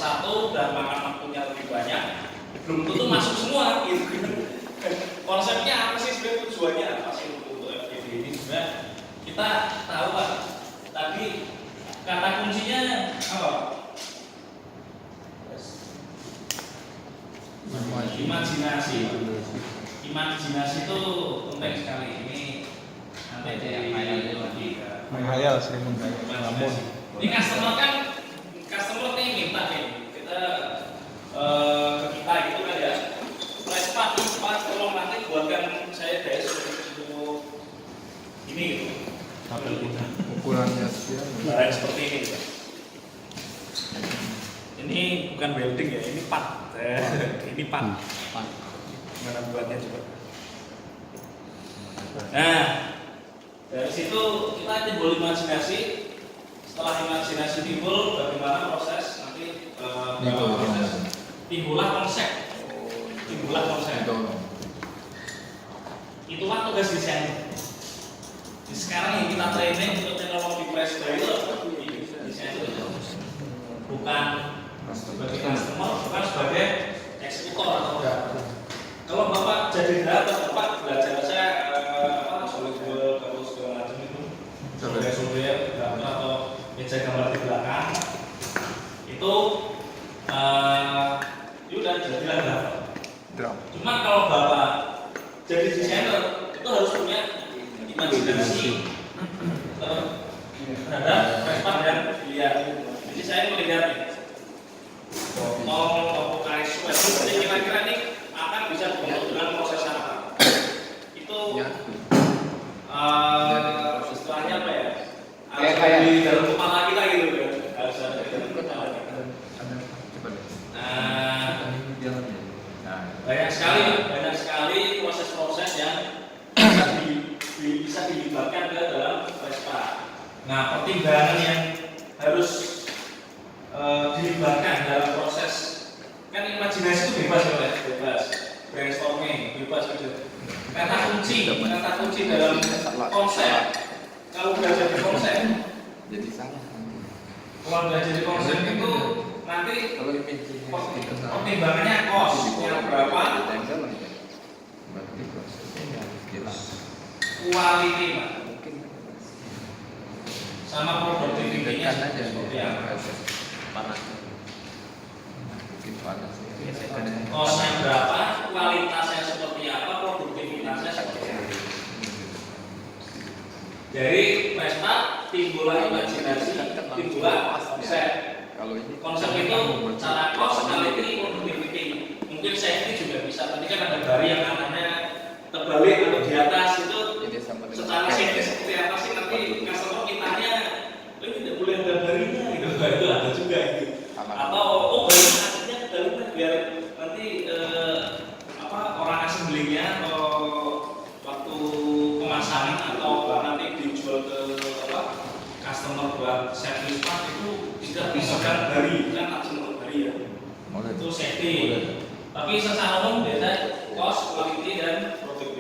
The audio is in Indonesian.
satu dan makan waktunya lebih banyak, belum tentu masuk semua gitu. Konsepnya apa sih sebenarnya, tujuannya apa sih untuk FGD ini? Sebenarnya kita tahu Pak, tapi kata kuncinya apa? Imajinasi. Imajinasi itu penting sekali. Ini nanti lagi menghayal sering menghayal. Ini customer nih minta nih kita ke kita gitu kan ya. Pak, tolong nanti buatkan saya untuk ini gitu. Ukurannya sekian. Barang seperti ini. Gitu. Ini bukan welding ya, ini part. Ini part. Gimana buatnya coba. Nah, dari situ kita timbul imajinasi. Setelah imajinasi timbul, bagaimana proses nanti timbullah konsep. Itulah tugas desain. Sekarang yang kita training untuk teknologi Presto itu desain itu bukan sebagai customer, bukan sebagai eksekutor atau enggak. Kalau Bapak jadi driver, Bapak belajar saya SolidWorks atau segala macam itu, software atau meja gambar di belakang itu udah jadilah driver. Cuma kalau Bapak jadi desainer itu harus punya imajinasi terhadap Vespa dan dilihat. Jadi saya melihat mau karis ini kira-kira ini akan bisa dibentuk dengan proses apa? Itu istilahnya apa ya? Harus di dalam kepala kita gitu kan? Harus ada di dalam kepala kita. Banyak sekali proses-proses yang bisa dilibatkan ke dalam Vespa. Nah, pertimbangan yang harus dilibatkan dalam proses, kan imajinasi itu bebas brainstorming, bebas gitu. Kata kunci dalam konsep, kalau udah jadi konsep, jadi salah. Kalau udah jadi konsep itu nanti pertimbangannya kosnya berapa, quality Pak, sama produktivitinya seperti apa. Kosnya berapa, kualitasnya seperti apa, produktivitasnya seperti apa. Dari Vespa timbullah imajinasi, timbullah konsep. Konsep itu cara cost, quality, productivity. Mungkin safety juga bisa. Tadi kan ada bari yang namanya terbalik atau di atas itu. Secara safety seperti apa sih, nanti customer mintanya ini tidak boleh ada barinya gitu. Itu ada juga gitu. Atau bari aslinya kedalutnya biar nanti orang assemblingnya atau waktu pemasangan atau nanti dijual ke customer buat service part itu tidak bisa kan bari, kan langsung bari ya. Itu safety. Tapi secara umum biasa cost, quality dan produktivitas.